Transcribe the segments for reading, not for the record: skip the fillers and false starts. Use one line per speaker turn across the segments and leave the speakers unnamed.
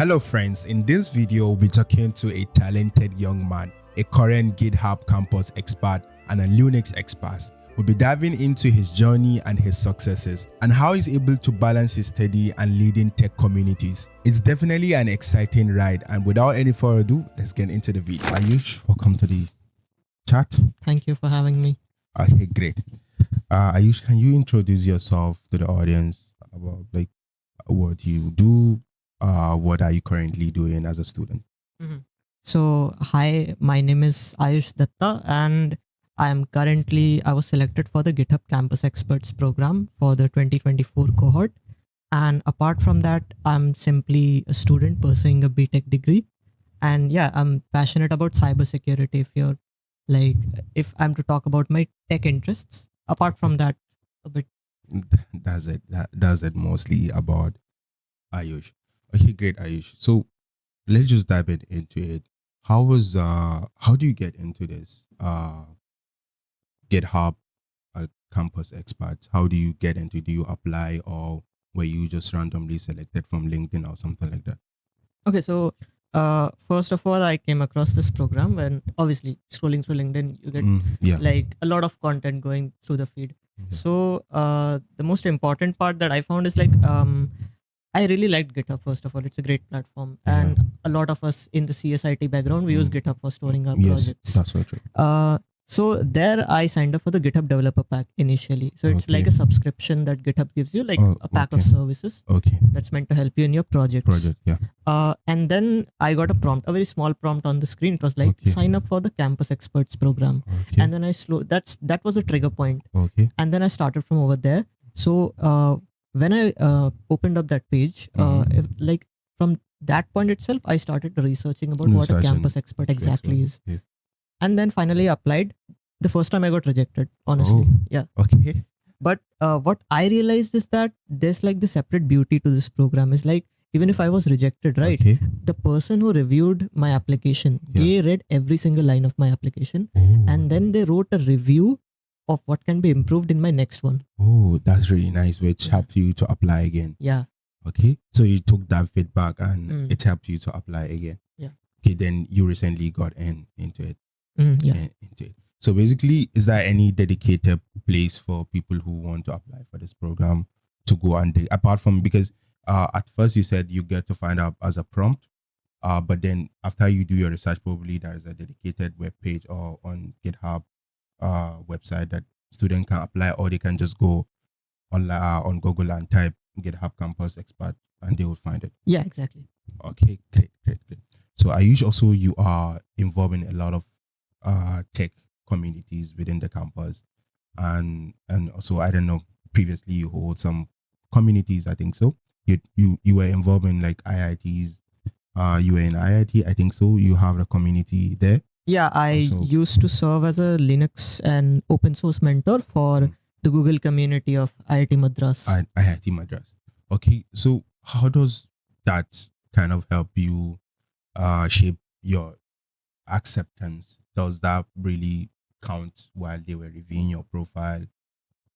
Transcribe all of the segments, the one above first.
Hello friends, in this video we'll be talking to a talented young man, a current GitHub Campus Expert and a Linux expert. We'll be diving into his journey and his successes and how he's able to balance his study and leading tech communities. It's definitely an exciting ride, and without any further ado, let's get into the video. Ayush, welcome to the chat.
Thank you for having me.
Okay, great. Ayush, can you introduce yourself to the audience about like what you do? What are you currently doing as a student?
So, hi, my name is Ayush Datta, and I was selected for the GitHub Campus Experts program for the 2024 cohort. And apart from that, I'm simply a student pursuing a BTech degree. And yeah, I'm passionate about cybersecurity. If I'm to talk about my tech interests, apart from that, a bit.
Does it mostly about Ayush? Okay, great, Ayush. So let's just dive into it. How do you get into this GitHub Campus Experts? How do you get into? Do you apply, or were you just randomly selected from LinkedIn or something like that?
Okay, so first of all, I came across this program, and obviously scrolling through LinkedIn, you get like a lot of content going through the feed. So the most important part that I found is I really liked GitHub. First of all, it's a great platform, and a lot of us in the CSIT background, we use GitHub for storing our projects.
That's so true.
So there I signed up for the GitHub developer pack initially. So it's like a subscription that GitHub gives you, like a pack of services that's meant to help you in your projects. And then I got a very small prompt on the screen. It was like, sign up for the Campus Experts program. And then that was a trigger point. And then I started from over there. So when I opened up that page, from that point itself, I started researching about what a campus expert exactly is. And then finally applied. The first time I got rejected, honestly. But what I realized is that there's like the separate beauty to this program. Is like, even if I was rejected, right? The person who reviewed my application, they read every single line of my application, and then they wrote a review of what can be improved in my next one.
Oh, that's really nice, which helped you to apply again.
Yeah.
Okay. So you took that feedback and it helped you to apply again.
Yeah.
Okay, then you recently got into it.
Into
it. So basically, is there any dedicated place for people who want to apply for this program to go and apart from, because at first you said you get to find out as a prompt, but then after you do your research, probably there is a dedicated web page or on GitHub website that student can apply, or they can just go on Google and type GitHub Campus Expert and they will find it.
Yeah, exactly.
Okay, great. So Ayush, also you are involved in a lot of tech communities within the campus, and also, I don't know, previously you hold some communities, I think so. You were involved in like IITs. You were in IIT, I think so. You have a community there.
Yeah, I used to serve as a Linux and open source mentor for the Google community of IIT Madras.
IIT Madras. Okay, so how does that kind of help you shape your acceptance? Does that really count while they were reviewing your profile,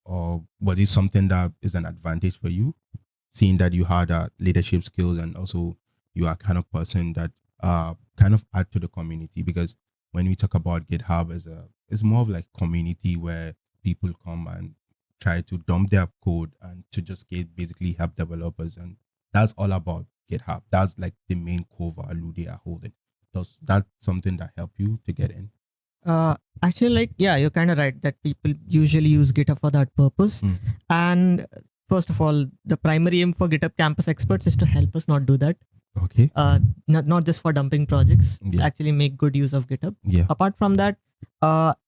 or was it something that is an advantage for you, seeing that you had leadership skills and also you are kind of person that kind of add to the community? Because when we talk about GitHub it's more of like community where people come and try to dump their code and to just basically help developers, and that's all about GitHub. That's like the main core value they are holding. Does that something that help you to get in?
Actually, you're kind of right that people usually use GitHub for that purpose. And first of all, the primary aim for GitHub Campus Experts is to help us not do that.
Okay.
Not just for dumping projects, actually make good use of GitHub. Apart from that,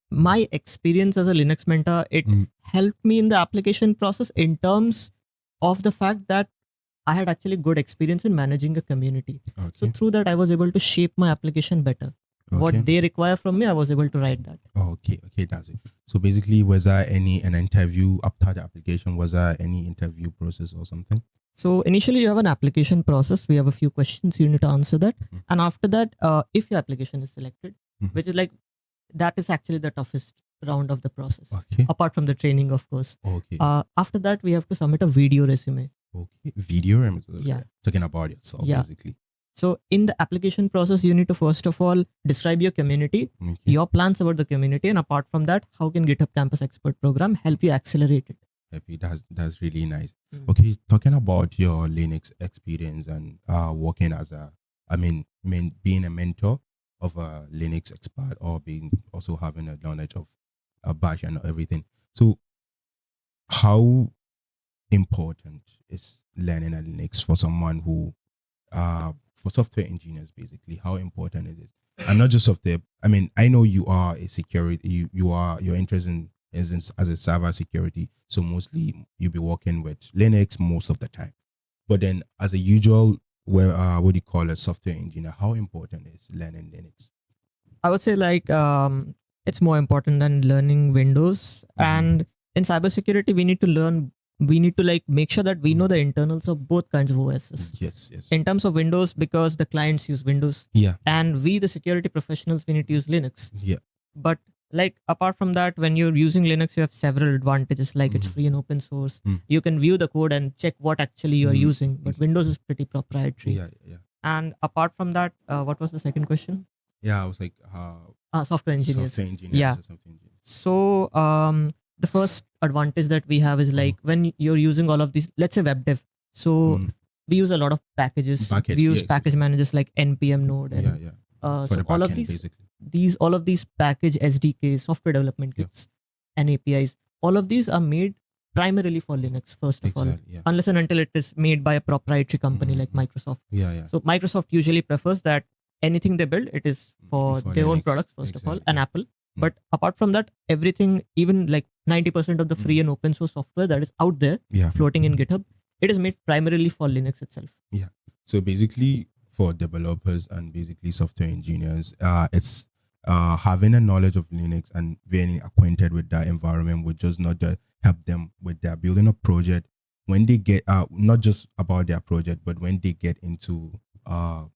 my experience as a Linux mentor, it helped me in the application process in terms of the fact that I had actually good experience in managing a community. So through that, I was able to shape my application better. What they require from me, I was able to write that.
Okay, that's it. So basically, was there an interview after the application? Was there any interview process or something?
So initially you have an application process. We have a few questions. You need to answer that. And after that, if your application is selected, which is like, that is actually the toughest round of the process. Apart from the training, of course. After that, we have to submit a video resume.
Video resume. Talking about yourself, basically.
So in the application process, you need to first of all describe your community, your plans about the community, and apart from that, how can GitHub Campus Expert program help you accelerate it?
Happy. That's really nice. Okay, talking about your Linux experience and working as being a mentor of a Linux expert, or being also having a knowledge of a Bash and everything. So, how important is learning a Linux for someone who, for software engineers, basically? How important is it? And not just software. I mean, I know you are a security. Your interest is as a cyber security. So mostly you'll be working with Linux most of the time. But then, as a usual, what do you call a software engineer? How important is learning Linux?
I would say it's more important than learning Windows. And in cybersecurity, we need to make sure that we know the internals of both kinds of OSs.
Yes.
In terms of Windows, because the clients use Windows.
Yeah.
And we, the security professionals, we need to use Linux.
Yeah.
But apart from that, when you're using Linux, you have several advantages, like it's free and open source. You can view the code and check what actually you're using. But Windows is pretty proprietary.
Yeah.
And apart from that, what was the second question?
Yeah, I was like,
software engineers.
Software engineers.
Yeah. So the first advantage that we have is when you're using all of these, let's say web dev. So we use a lot of packages. We use package managers like npm node and so all of these basically. All of these package SDKs, software development kits, and APIs, all of these are made primarily for Linux, first of all, unless and until it is made by a proprietary company like Microsoft. So Microsoft usually prefers that anything they build, it is for their Linux. Own products, first of all, and Apple. But apart from that, everything, even 90% of the free and open source software that is out there floating in GitHub, it is made primarily for Linux itself. Yeah.
So basically, for developers and basically software engineers, it's having a knowledge of Linux and being acquainted with that environment would just not just help them with their building a project when they get not just about their project, but when they get into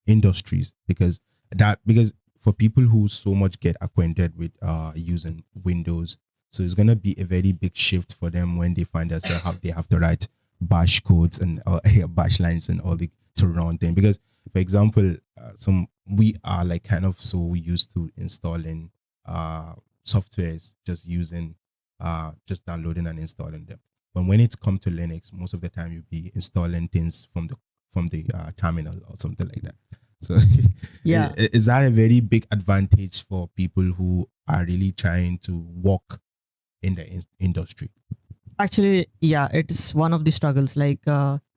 industries, because for people who so much get acquainted with using Windows, so it's gonna be a very big shift for them when they find themselves how they have to write Bash codes and Bash lines and all the to run thing. Because, for example, we are kind of so used to installing softwares, just using just downloading and installing them. But when it comes to Linux, most of the time you'll be installing things from the terminal or something like that. So
yeah,
is that a very big advantage for people who are really trying to work in the industry?
Actually, yeah, it is one of the struggles.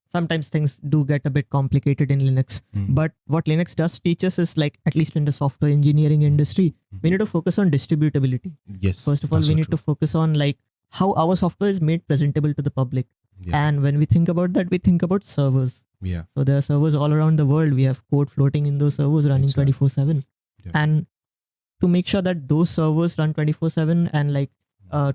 Sometimes things do get a bit complicated in Linux. But what Linux does teach us is at least in the software engineering industry, we need to focus on distributability.
Yes.
First of all, we need to focus on how our software is made presentable to the public. Yeah. And when we think about that, we think about servers.
Yeah.
So there are servers all around the world. We have code floating in those servers running 24/7. Yeah. And to make sure that those servers run 24/7 and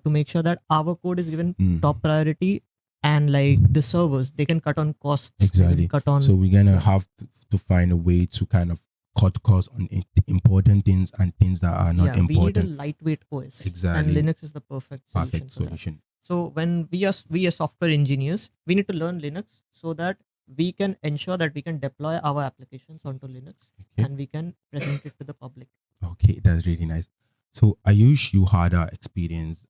to make sure that our code is given top priority, and the servers, they can cut on costs.
Exactly. So we're going to have to find a way to kind of cut costs on important things and things that are not important.
We need a lightweight OS.
Exactly.
And Linux is the perfect solution. So when we as software engineers, we need to learn Linux so that we can ensure that we can deploy our applications onto Linux and we can present it to the public.
Okay, that's really nice. So Ayush, you had an experience,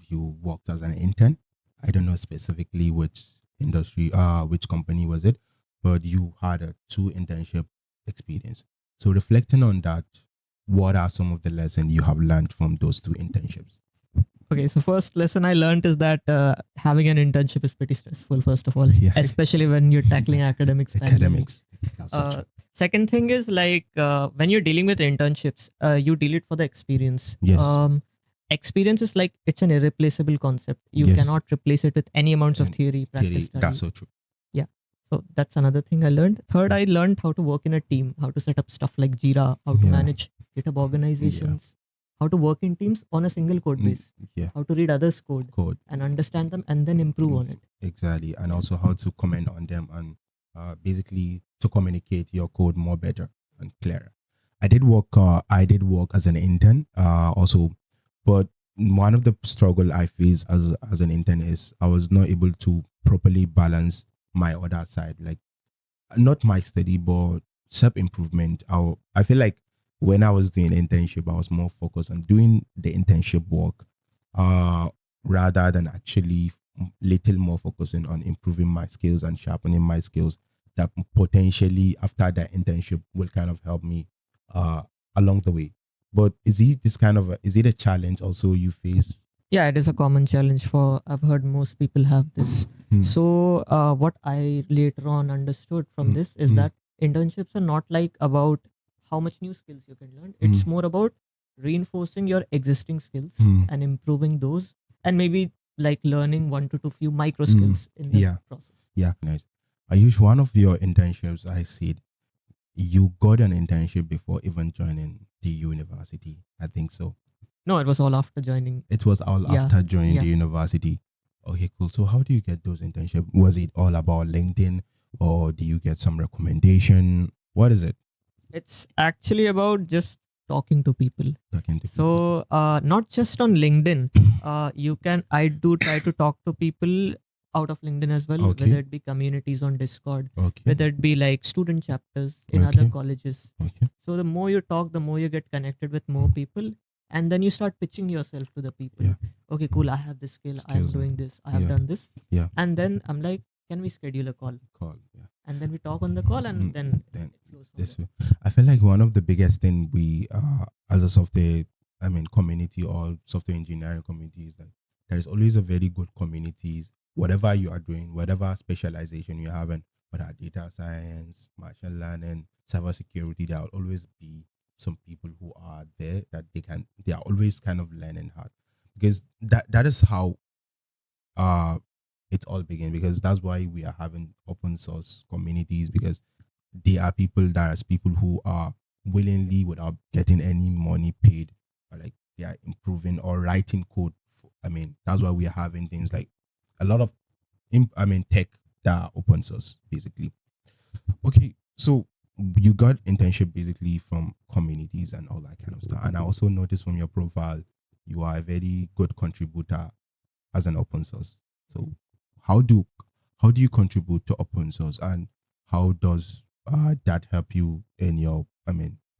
you worked as an intern. I don't know specifically which industry, which company was it, but you had a 2 internship experience. So reflecting on that, what are some of the lessons you have learned from those 2 internships?
Okay, so first lesson I learned is that having an internship is pretty stressful, first of all, especially when you're tackling academics. Second thing is when you're dealing with internships, you deal it for the experience.
Yes.
Experience is it's an irreplaceable concept. You cannot replace it with any amounts of theory, practice.
That's so true.
Yeah. So that's another thing I learned. Third, I learned how to work in a team, how to set up stuff like Jira, how to manage GitHub organizations, how to work in teams on a single code base, how to read others' code and understand them and then improve on it.
Exactly. And also how to comment on them and basically to communicate your code more better and clearer. I did work as an intern also, but one of the struggle I faced as an intern is I was not able to properly balance my other side, not my study, but self-improvement. I feel like when I was doing internship, I was more focused on doing the internship work rather than actually little more focusing on improving my skills and sharpening my skills that potentially after that internship will kind of help me along the way. But is it a challenge also you face?
Yeah, it is a common challenge I've heard most people have this. So what I later on understood from this is that internships are not like about how much new skills you can learn. It's more about reinforcing your existing skills and improving those, and maybe like learning 1 to 2 few micro skills in the process.
Yeah, nice. Ayush, one of your internships, I said you got an internship before even joining the university. I think so.
No, it was all after joining.
It was all after joining the university. Okay, cool. So how do you get those internships? Was it all about LinkedIn, or do you get some recommendation? What is it?
It's actually about just talking to people. So not just on LinkedIn. I do try to talk to people out of LinkedIn as well, whether it be communities on Discord, whether it be like student chapters in other colleges. So the more you talk, the more you get connected with more people, and then you start pitching yourself to the people. Okay, cool, I have this skill, I'm doing this, I have done this. And then I'm like, can we schedule a call? And then we talk on the call, and then it flows from there.
I feel like one of the biggest thing we as a software community or software engineering community is that there is always a very good communities. Whatever you are doing, whatever specialization you have, and whether data science, machine learning, cybersecurity, there will always be some people who are there that they are always kind of learning hard, because that is how it all began, because that's why we are having open source communities, because they are people who are willingly, without getting any money paid, or like they are improving or writing code. That's why we are having things like a lot of tech that are open source basically. Okay, so you got internship basically from communities and all that kind of stuff, and I also noticed from your profile you are a very good contributor as an open source. So how do you contribute to open source, and how does that help you in your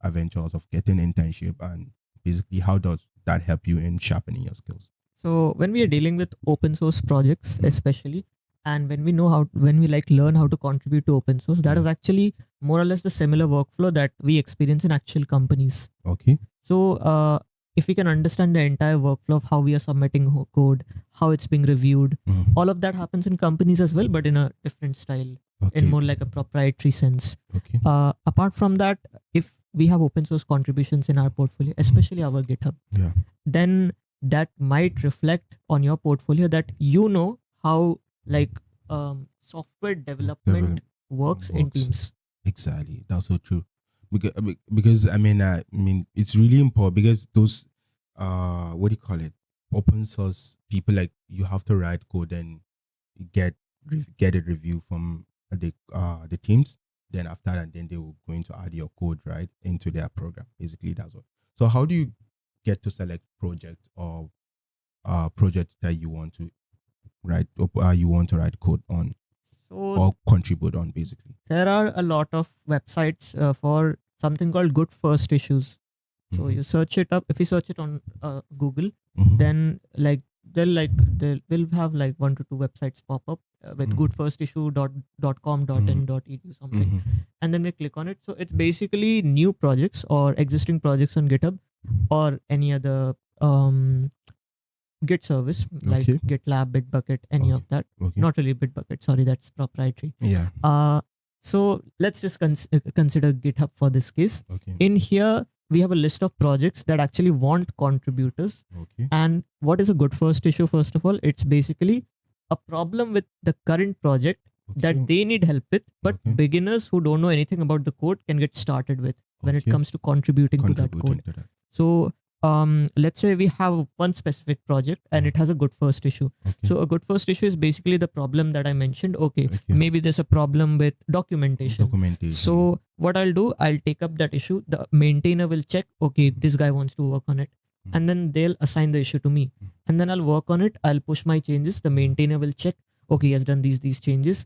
adventures of getting internship, and basically how does that help you in sharpening your skills?
So when we are dealing with open source projects, especially, and when we learn how to contribute to open source, that is actually more or less the similar workflow that we experience in actual companies.
Okay.
So if we can understand the entire workflow of how we are submitting code, how it's being reviewed, all of that happens in companies as well, but in a different style, in more like a proprietary sense. Apart from that, if we have open source contributions in our portfolio, especially our GitHub, then that might reflect on your portfolio that how software development works in teams.
Exactly, that's so true. Because it's really important, because those what do you call it, open source people, like you have to write code and get a review from the teams. Then after that, then they will going to add your code right into their program. Basically, that's what. So how do you get to select project or project that you want to write code on, or contribute on? Basically,
there are a lot of websites for something called good first issues. So you search it up. If you search it on Google, then they will have like 1 to 2 websites pop up with goodfirstissue.com.in.edu something, and then we click on it. So it's basically new projects or existing projects on GitHub or any other Git service like GitLab, Bitbucket, any of that. Not really Bitbucket, sorry, that's proprietary. So let's just consider GitHub for this case. In here, we have a list of projects that actually want contributors. And what is a good first issue? First of all, it's basically a problem with the current project that they need help with, but beginners who don't know anything about the code can get started with when it comes to contributing to that code. So let's say we have one specific project and it has a good first issue. So a good first issue is basically the problem that I mentioned. Maybe there's a problem with documentation. So what I'll do, I'll take up that issue. The maintainer will check, this guy wants to work on it. And then they'll assign the issue to me. And then I'll work on it. I'll push my changes. The maintainer will check, he has done these changes.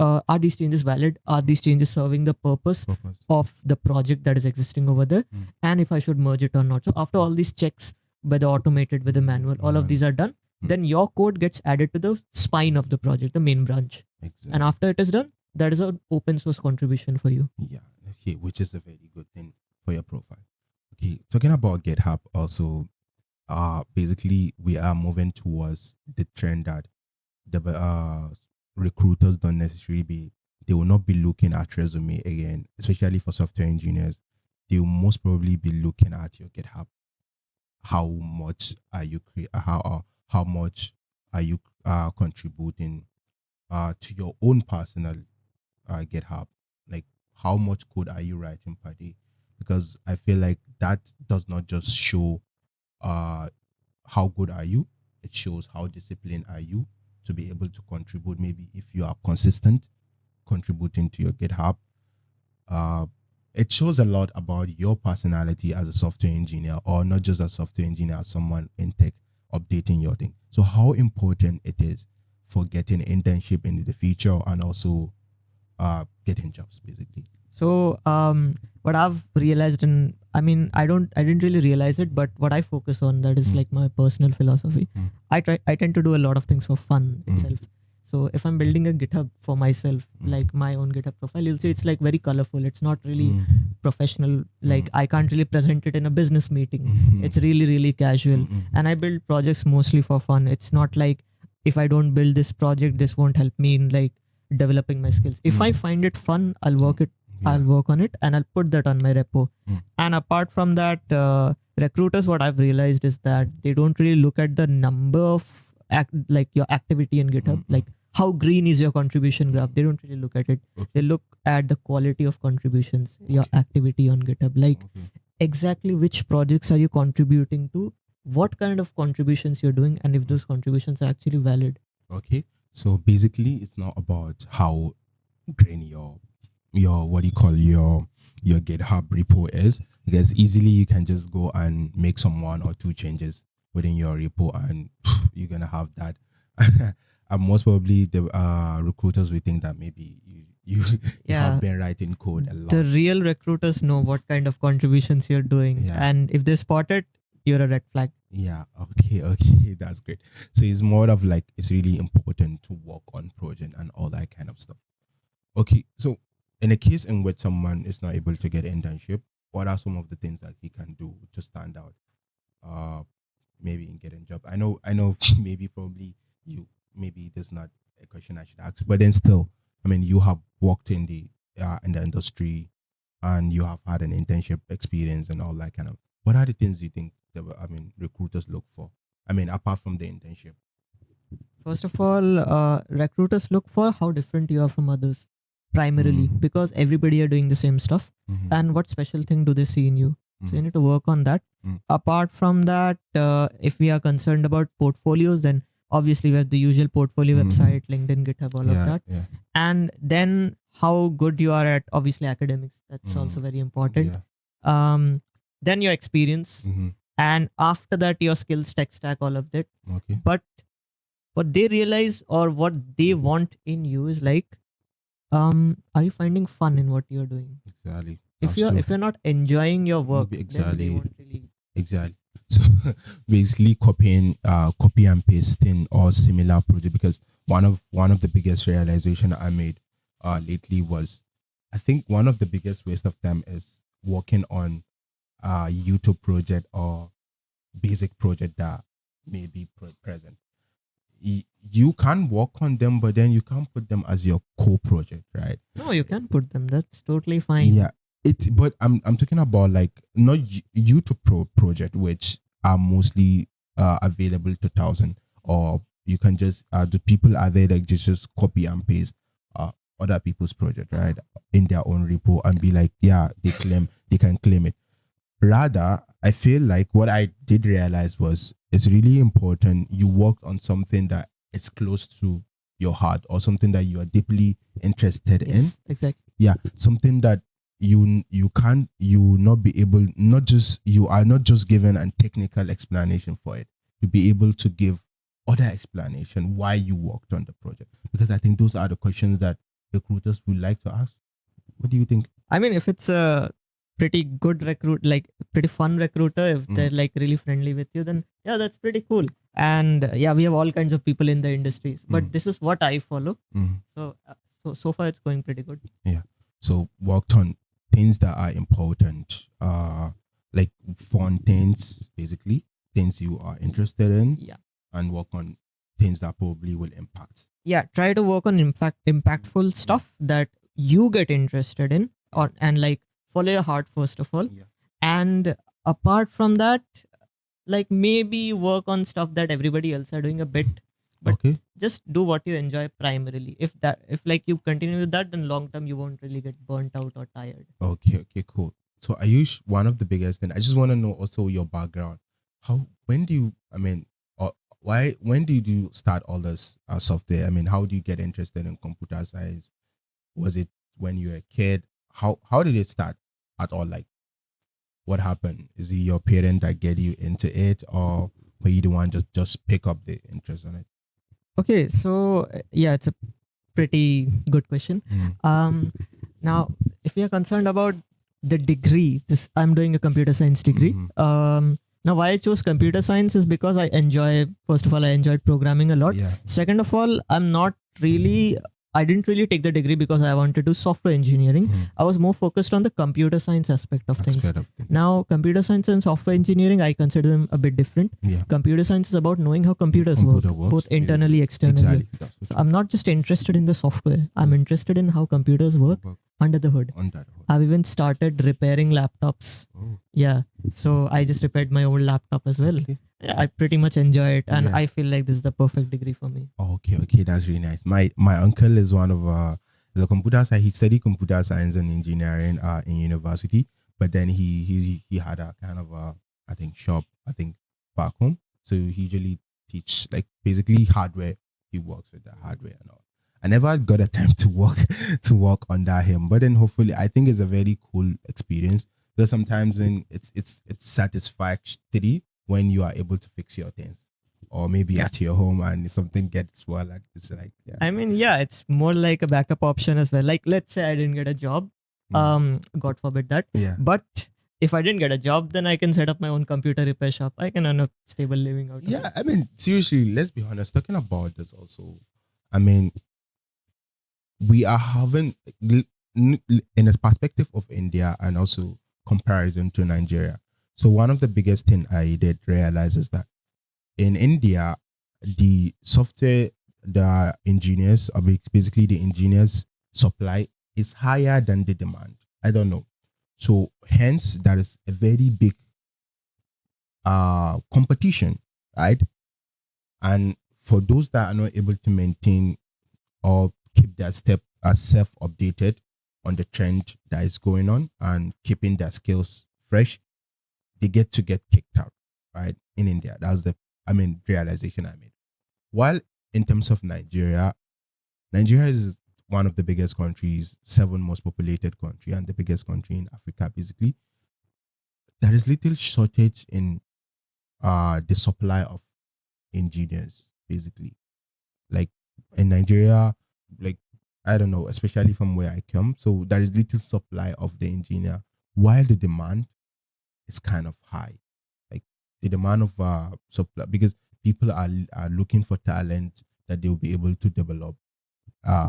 are these changes valid? Are these changes serving the purpose of the project that is existing over there? And if I should merge it or not. So after all these checks, whether automated, whether manual, all of these are done, then your code gets added to the spine of the project, the main branch. Exactly. And after it is done, that is an open source contribution for you.
Yeah, okay, which is a very good thing for your profile. Okay, talking about GitHub also, basically we are moving towards the trend that the recruiters don't necessarily they will not be looking at resume again, especially for software engineers. They will most probably be looking at your GitHub. How much are you how much are you contributing to your own personal GitHub? Like, how much code are you writing per day? Because I feel like that does not just show how good are you, it shows how disciplined are you to be able to contribute. Maybe if you are consistent contributing to your GitHub, it shows a lot about your personality as a software engineer, or not just a software engineer, as someone in tech updating your thing. So how important it is for getting internship in the future and also getting jobs, basically.
So what I've realized, and I mean, I didn't really realize it, but what I focus on, that is like my personal philosophy. I tend to do a lot of things for fun itself. So if I'm building a GitHub for myself, like my own GitHub profile, you'll see it's like very colorful. It's not really professional. Like I can't really present it in a business meeting. It's really, really casual. And I build projects mostly for fun. It's not like if I don't build this project, this won't help me in like developing my skills. If I find it fun, I'll work on it and I'll put that on my repo. And apart from that, recruiters, what I've realized is that they don't really look at the number of like your activity in GitHub, like how green is your contribution graph. They don't really look at it. They look at the quality of contributions, your activity on GitHub, like exactly which projects are you contributing to, what kind of contributions you're doing, and if those contributions are actually valid.
Okay, so basically it's not about how green your what do you call your GitHub repo is, because easily you can just go and make some 1 or 2 changes within your repo and you're gonna have that. And most probably the recruiters will think that maybe you have been writing code a lot.
The real recruiters know what kind of contributions you're doing, and if they spot it, you're a red flag.
Yeah, okay, that's great. So it's more of like, it's really important to work on project and all that kind of stuff. Okay, so in a case in which someone is not able to get an internship, what are some of the things that he can do to stand out? Maybe in getting a job. I know maybe probably maybe there's not a question I should ask, but then still, I mean, you have worked in the industry and you have had an internship experience and all that kind of. What are the things you think recruiters look for? I mean, apart from the internship.
First of all, recruiters look for how different you are from others, primarily, because everybody are doing the same stuff. And what special thing do they see in you? So you need to work on that. Apart from that, if we are concerned about portfolios, then obviously we have the usual portfolio website, LinkedIn, GitHub, all of that. And then how good you are at, obviously, academics. That's also very important. Then your experience. And after that, your skills, tech stack, all of that. But what they realize or what they want in you is like, are you finding fun in what you're doing?
Exactly.
If you're not enjoying your work,
exactly.
then they won't really.
Exactly. So basically copy and pasting or similar project, because one of the biggest realization I made lately was, I think one of the biggest waste of time is working on YouTube project or basic project that may be present. You can work on them, but then you can't put them as your core project, right?
No, you can put them. That's totally fine.
Yeah. But I'm talking about like not YouTube project, which are mostly available to 1,000, or you can just the people are there like just copy and paste other people's project, right, in their own repo and be like, yeah, they can claim it. Rather, I feel like what I did realize was it's really important you work on something that is close to your heart or something that you are deeply interested in.
Exactly.
Yeah, something that you are not just given a technical explanation for it. You'll be able to give other explanation why you worked on the project, because I think those are the questions that recruiters would like to ask? What do you think?
I mean, if it's a pretty good like pretty fun recruiter, if they're like really friendly with you, then yeah, that's pretty cool. And yeah, we have all kinds of people in the industries, but this is what I follow. So far it's going pretty good.
Yeah. So worked on things that are important, like fun things, basically things you are interested in.
Yeah.
And work on things that probably will impact.
Yeah, try to work on impactful stuff that you get interested in, and like follow your heart first of all.
Yeah.
And apart from that, like maybe work on stuff that everybody else are doing a bit, but just do what you enjoy primarily. If like you continue with that, then long term you won't really get burnt out or tired.
Okay, cool. So Ayush, one of the biggest thing, I just want to know also your background. When did you start all this software? I mean, how do you get interested in computer science? Was it when you were a kid? How did it start at all? Like, what happened? Is it your parent that get you into it, or were you the one just pick up the interest on it?
Okay, so yeah, it's a pretty good question. Now, if we are concerned about the degree, I'm doing a computer science degree. Now, why I chose computer science is because first of all, I enjoyed programming a lot. Yeah. Second of all, I didn't really take the degree because I wanted to do software engineering. I was more focused on the computer science aspect of things. Now, computer science and software engineering, I consider them a bit different. Yeah. Computer science is about knowing how computers work, both internally, externally. Exactly. So I'm not just interested in the software. I'm interested in how computers work under the hood. I've even started repairing laptops. Yeah. So I just repaired my old laptop as well. Okay. Yeah, I pretty much enjoy it, and I feel like this is the perfect degree for me.
Okay, that's really nice. My uncle is one of is a computer science. He studied computer science and engineering in university, but then he had a kind of shop back home. So he usually teach like basically hardware. He works with the hardware and all. I never got a time to work under him, but then hopefully I think it's a very cool experience, because sometimes when it's satisfactory when you are able to fix your things, or maybe at your home and something gets well, it's like, yeah.
I mean, yeah, it's more like a backup option as well. Like, let's say I didn't get a job, God forbid that. Yeah. But if I didn't get a job, then I can set up my own computer repair shop. I can earn a stable living out of it.
Yeah, I mean, seriously, let's be honest. Talking about this also, I mean, we are having, in a perspective of India and also comparison to Nigeria. So one of the biggest thing I did realize is that in India, the software, the engineers, basically the engineers supply is higher than the demand. I don't know. So hence, that is a very big competition, right? And for those that are not able to maintain or keep their self updated on the trend that is going on and keeping their skills fresh, they get kicked out, right? In India. That's the realization I made. While in terms of Nigeria is one of the biggest countries, 7th most populated country, and the biggest country in Africa, basically. There is little shortage in the supply of engineers, basically. Like in Nigeria, like, I don't know, especially from where I come, so there is little supply of the engineer, while the demand is kind of high. Like the demand of supply, because people are looking for talent that they will be able to develop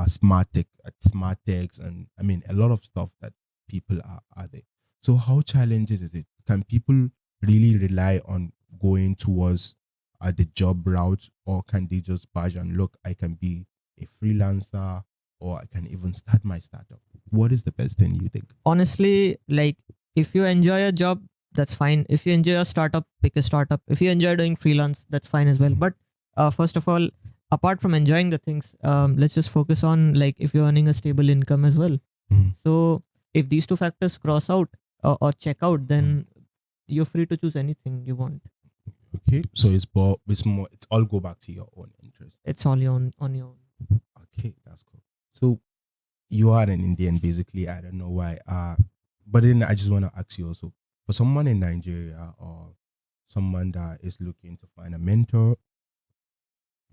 smart techs, and I mean a lot of stuff that people are there. So how challenging is it? Can people really rely on going towards the job route, or can they just badge and look, I can be a freelancer, or I can even start my startup? What is the best thing you think?
Honestly, like if you enjoy a job, that's fine. If you enjoy a startup, pick a startup. If you enjoy doing freelance, that's fine as well. But first of all, apart from enjoying the things, let's just focus on like if you're earning a stable income as well. So if these two factors cross out or check out, then you're free to choose anything you want.
Okay, so it's all go back to your own interest.
It's all on your own.
Okay, that's cool. So you are an Indian, basically. I don't know why. But then I just want to ask you also, for someone in Nigeria or someone that is looking to find a mentor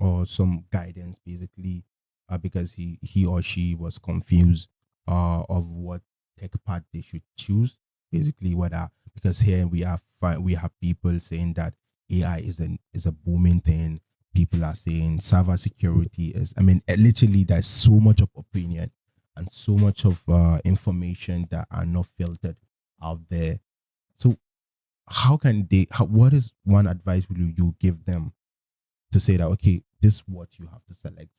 or some guidance, basically, because he or she was confused of what tech path they should choose. Basically, because here we have people saying that AI is a booming thing. People are saying cyber security is. I mean, literally, there's so much of opinion and so much of information that are not filtered out there. So, how can they? What is one advice will you give them to say that okay, this is what you have to select?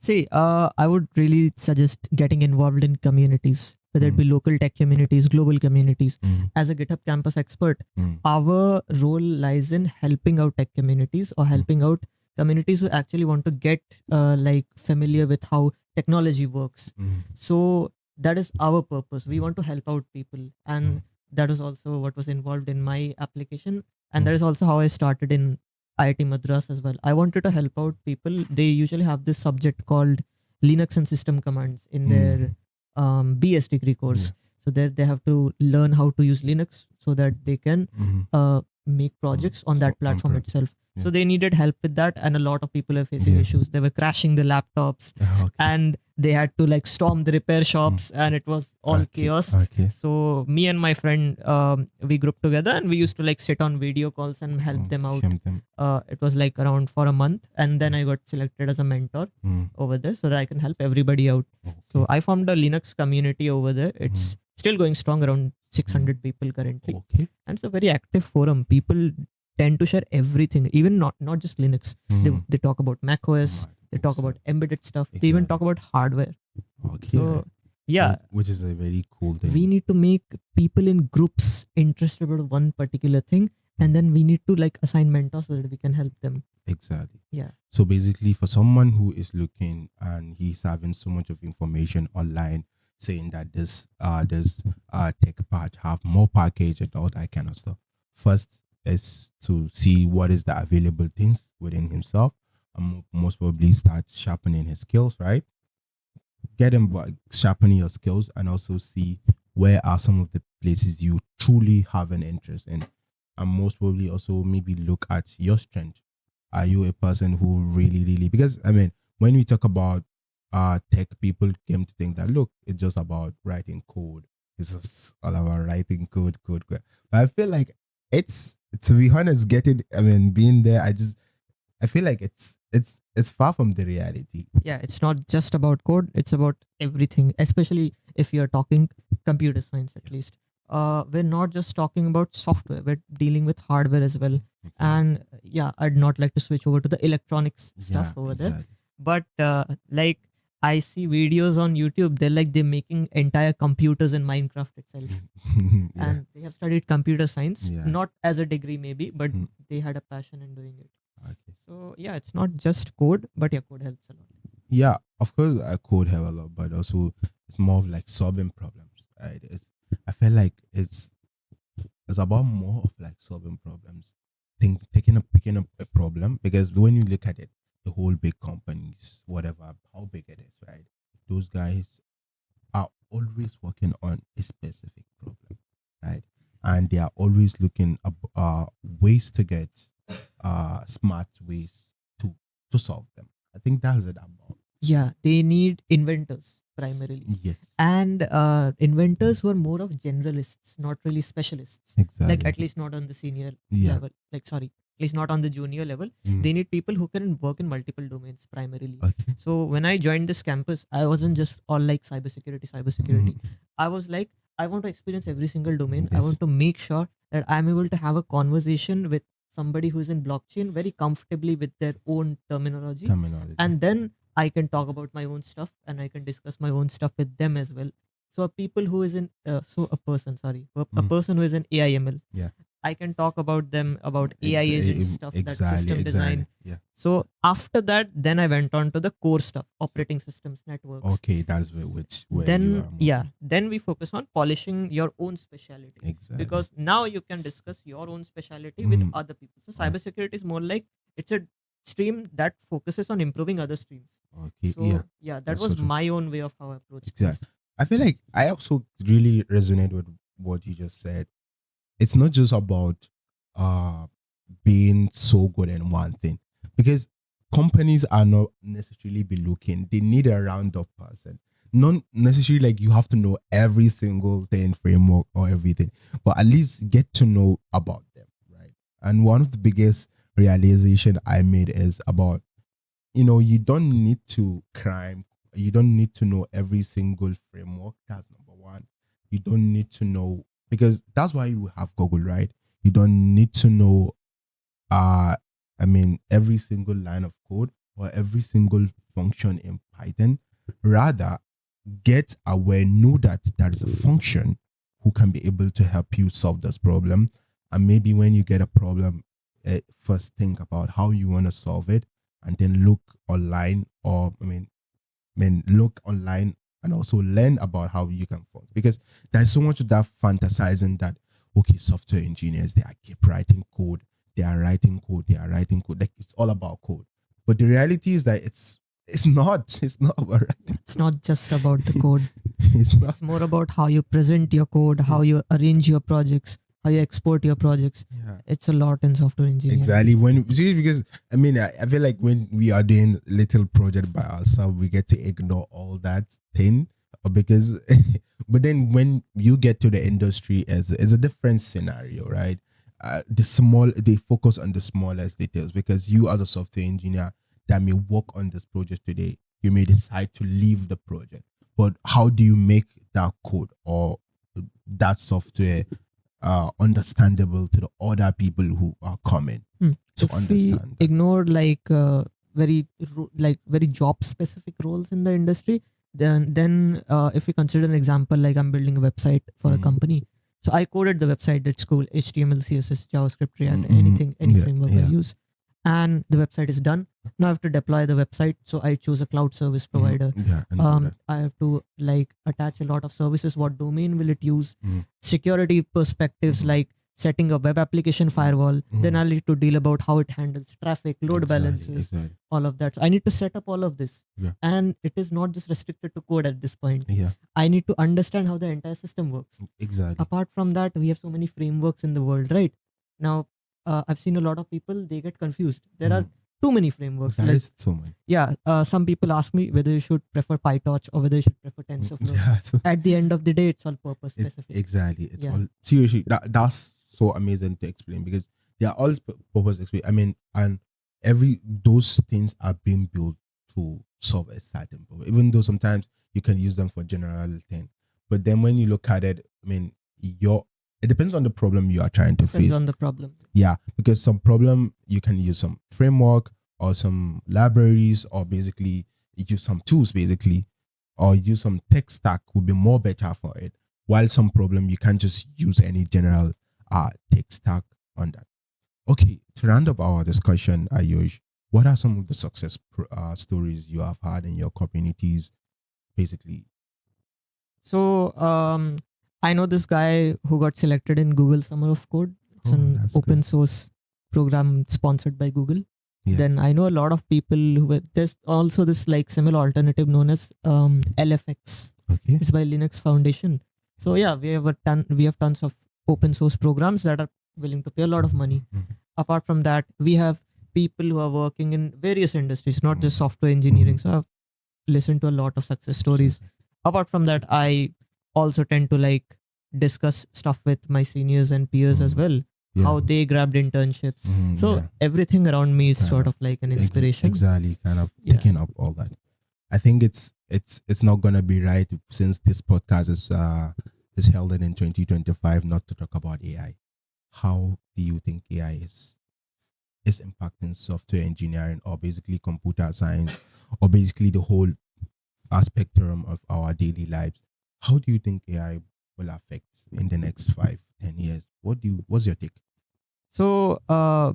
See, I would really suggest getting involved in communities, whether it be local tech communities, global communities. As a GitHub Campus Expert, our role lies in helping out tech communities or helping out communities who actually want to get like familiar with how technology works. So that is our purpose. We want to help out people, and that is also what was involved in my application, and that is also how I started in IIT Madras as well. I wanted to help out people. They usually have this subject called Linux and system commands in their BS degree course. So there they have to learn how to use Linux so that they can make projects on that platform itself. So they needed help with that, and a lot of people are facing issues. They were crashing the laptops, and they had to like storm the repair shops, and it was all chaos. So me and my friend, we grouped together, and we used to like sit on video calls and help them out. It was like around for a month, and then I got selected as a mentor over there, so that I can help everybody out. So I formed a Linux community over there. It's still going strong, around 600 people currently, and it's a very active forum. People tend to share everything, even not just Linux. They talk about Mac OS, they talk about embedded stuff, they even talk about hardware. So yeah,
which is a very cool thing.
We need to make people in groups interested about one particular thing, and then we need to like assign mentors so that we can help them.
Exactly.
Yeah.
So basically, for someone who is looking and he's having so much of information online saying that this tech part have more package and all that kind of stuff, first is to see what is the available things within himself, and most probably start sharpening his skills, right? Get him sharpening your skills, and also see where are some of the places you truly have an interest in, and most probably also maybe look at your strength. Are you a person who really, because I mean, when we talk about tech, people came to think that look, it's just about writing code. It's just all about writing code. But I feel like it's, to be honest, being there, I feel like it's far from the reality.
Yeah, it's not just about code, it's about everything, especially if you're talking computer science at least. We're not just talking about software, we're dealing with hardware as well. And yeah, I'd not like to switch over to the electronics stuff over there. But like I see videos on YouTube, they're making entire computers in Minecraft itself. And they have studied computer science, not as a degree maybe, but they had a passion in doing it. So yeah, it's not just code, but yeah, code helps a lot.
Yeah, of course, code help a lot, but also it's more of like solving problems, right? I feel like it's about more of like solving problems, picking up a problem, because when you look at it, the whole big companies, whatever, how big it is, right? Those guys are always working on a specific problem, right? And they are always looking ways to get smart ways to solve them. I think that's it about.
Yeah, they need inventors primarily.
Yes.
And inventors who are more of generalists, not really specialists.
Exactly.
Like at least not on the senior level. At least not on the junior level. They need people who can work in multiple domains primarily. So when I joined this campus, I wasn't just all like cybersecurity. I was like, I want to experience every single domain. I want to make sure that I'm able to have a conversation with somebody who's in blockchain very comfortably with their own terminology. And then I can talk about my own stuff and I can discuss my own stuff with them as well. So a person who is in a person who is in AIML, I can talk about them about AI agent stuff, that system design.
Yeah.
So after that, then I went on to the core stuff, operating systems, networks.
Okay, that's where
then we focus on polishing your own specialty.
Exactly.
Because now you can discuss your own specialty with other people. So cybersecurity is more like it's a stream that focuses on improving other streams.
Okay.
So that was my own way of how I approached this.
I feel like I also really resonate with what you just said. It's not just about being so good in one thing, because companies are not necessarily be looking. They need a round-up person. Not necessarily like you have to know every single thing, framework or everything, but at least get to know about them, right? And one of the biggest realization I made is about, you don't need to you don't need to know every single framework. That's number one. You don't need to know, because that's why you have Google, right? You don't need to know every single line of code or every single function in Python. Rather, get aware, know that there is a function who can be able to help you solve this problem. And maybe when you get a problem, first think about how you want to solve it, and then look online, or look online and also learn about how you can solve. Because there's so much of that fantasizing that, okay, software engineers, they are keep writing code, they are writing code. Like, it's all about code. But the reality is that it's not about writing.
It's not just about the code.
It's not.
It's more about how you present your code, how you arrange your projects, how you export your projects.
Yeah.
It's a lot in software engineering.
Exactly. Because I feel like when we are doing little project by ourselves, we get to ignore all that thing, because but then when you get to the industry, it's a different scenario, right? They focus on the smallest details, because you as a software engineer that may work on this project today, you may decide to leave the project, but how do you make that code or that software understandable to the other people who are coming to understand?
We ignore very job specific roles in the industry, then if we consider an example, like I'm building a website for a company. So I coded the website at school, HTML, CSS, JavaScript, React, any framework I use. And the website is done. Now I have to deploy the website. So I choose a cloud service provider. I have to attach a lot of services. What domain will it use? Security perspectives, like setting a web application firewall. Then I'll need to deal about how it handles traffic, load balances, all of that. So I need to set up all of this. And it is not just restricted to code at this point. I need to understand how the entire system works.
Exactly.
Apart from that, we have so many frameworks in the world, right? Now, I've seen a lot of people, they get confused. There are too many frameworks.
There is so many.
Yeah. Some people ask me whether you should prefer PyTorch or whether you should prefer TensorFlow.
So
at the end of the day, it's all purpose specific.
Exactly. It's all seriously. That's so amazing to explain, because they are all purpose specific. And those things are being built to solve a certain problem. Even though sometimes you can use them for general thing, but then when you look at it, it depends on the problem you are trying to face.
Depends on the problem.
Yeah, because some problem you can use some framework or some libraries, or basically use some tools, or use some tech stack would be more better for it. While some problem you can't just use any general tech stack on that. Okay, to round up our discussion, Ayush, what are some of the success stories you have had in your communities, basically?
So, I know this guy who got selected in Google Summer of Code. It's an open source program sponsored by Google. Then I know a lot of people there's also this similar alternative known as LFX.
Okay.
It's by Linux Foundation. So we have tons of open source programs that are willing to pay a lot of money. Apart from that, we have people who are working in various industries, not just software engineering. So I've listened to a lot of success stories. Apart from that, I also tend to discuss stuff with my seniors and peers as well, how they grabbed internships. So everything around me is sort of like an inspiration.
Exactly, kind of taking up all that. I think it's not gonna be right, since this podcast is held in 2025, not to talk about AI. How do you think AI is impacting software engineering, or basically computer science, or basically the whole spectrum of our daily lives? How do you think AI will affect in the next 5-10 years? What's your take?
So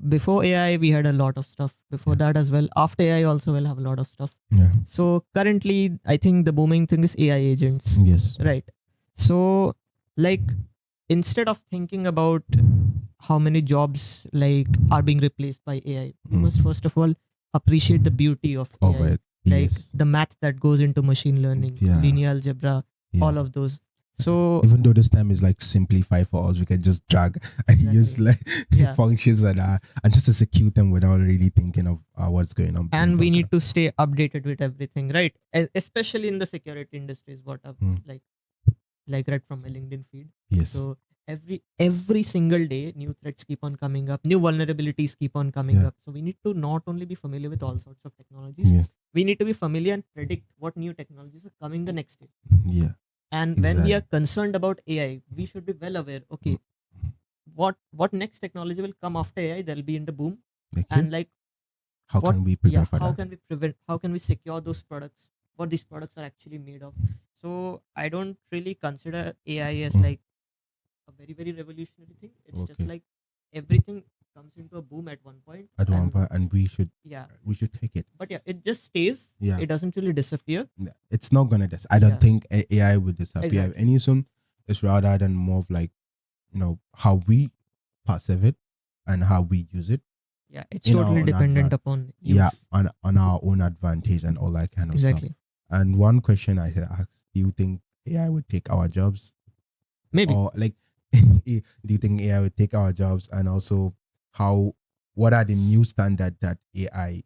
before AI, we had a lot of stuff. Before that as well. After AI also we'll have a lot of stuff. So currently, I think the booming thing is AI agents.
Yes.
Right. So instead of thinking about how many jobs are being replaced by AI, we must first of all appreciate the beauty of AI.
It.
The math that goes into machine learning, linear algebra, all of those. So
even though this time is like simplified for us, we can just drag and use like functions and just execute them without really thinking of what's going on.
And we need to stay updated with everything, right? Especially in the security industry is what I've like read from my LinkedIn feed.
Yes.
So every single day, new threats keep on coming up, new vulnerabilities keep on coming up. So we need to not only be familiar with all sorts of technologies, we need to be familiar and predict what new technologies are coming the next day.
Yeah.
And when we are concerned about AI, we should be well aware. Okay, what next technology will come after AI? There'll be in the boom, and like
how can we prepare for that?
How can we prevent? How can we secure those products? What these products are actually made of? So I don't really consider AI as like a very very revolutionary thing. It's just like everything comes into a boom at one point.
And we should take it.
But it just stays. It doesn't really disappear.
It's not gonna I don't think AI will disappear any soon. It's rather than more of like, how we perceive it and how we use it.
Yeah, it's totally dependent upon use.
Yeah, on our own advantage and all that kind of stuff. And one question I had asked: do you think AI would take our jobs?
Maybe.
Or like, do you think AI would take our jobs? And also, what are the new standards that AI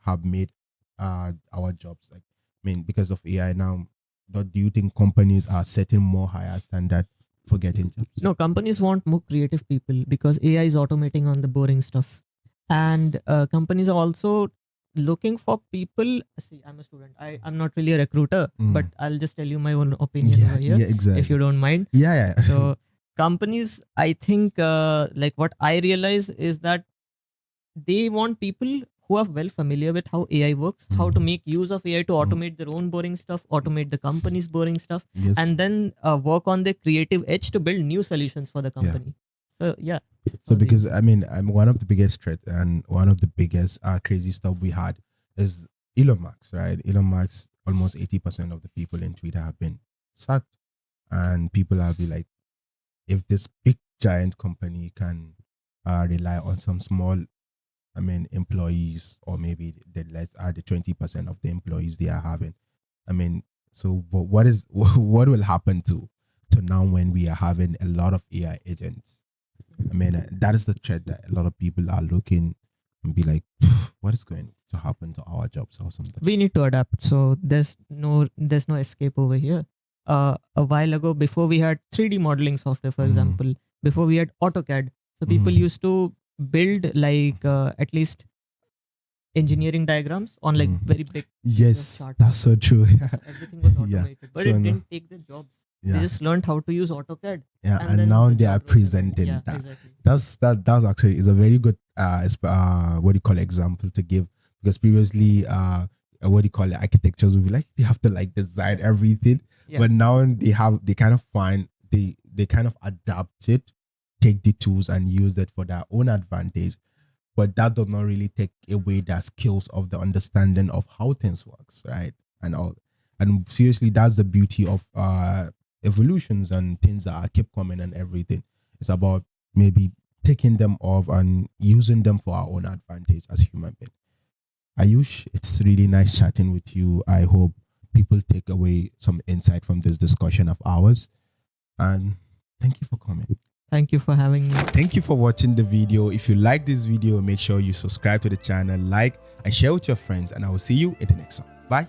have made our jobs? Like, I mean, because of AI now, do you think companies are setting more higher standard for getting jobs?
No, companies want more creative people because AI is automating on the boring stuff. And companies are also looking for people. See, I'm a student. I'm not really a recruiter, but I'll just tell you my own opinion over here.
Yeah, exactly.
If you don't mind.
Yeah.
So companies, I think, like what I realize is that they want people who are well familiar with how AI works, how to make use of AI to automate their own boring stuff, automate the company's boring stuff, and then work on their creative edge to build new solutions for the company. So yeah.
So because I mean, one of the biggest threats and one of the biggest crazy stuff we had is Elon Musk, right? Elon Musk, almost 80% of the people in Twitter have been sacked, and people are be like, if this big giant company can rely on some small, employees, or maybe the 20% of the employees they are having. I mean, so what will happen to now when we are having a lot of AI agents? I mean, that is the threat that a lot of people are looking and be like, what is going to happen to our jobs or something?
We need to adapt. So there's no escape over here. A while ago, before we had 3D modeling software, for example, before we had AutoCAD, so people used to build like at least engineering diagrams on like very big
charts. That's so true.
So everything was automated, but it didn't take their jobs. They just learned how to use AutoCAD.
And now they are presenting that. Exactly. That's actually is a very good example to give, because previously architectures would be like they have to like design everything, but now they kind of adapt it, take the tools and use it for their own advantage, but that does not really take away their skills of the understanding of how things works, right? And seriously, that's the beauty of evolutions and things that keep coming and everything. It's about maybe taking them off and using them for our own advantage as human beings. Ayush, it's really nice chatting with you. I hope people take away some insight from this discussion of ours. And thank you for coming.
Thank you for having me.
Thank you for watching the video. If you like this video, make sure you subscribe to the channel, like, and share with your friends. And I will see you in the next one. Bye.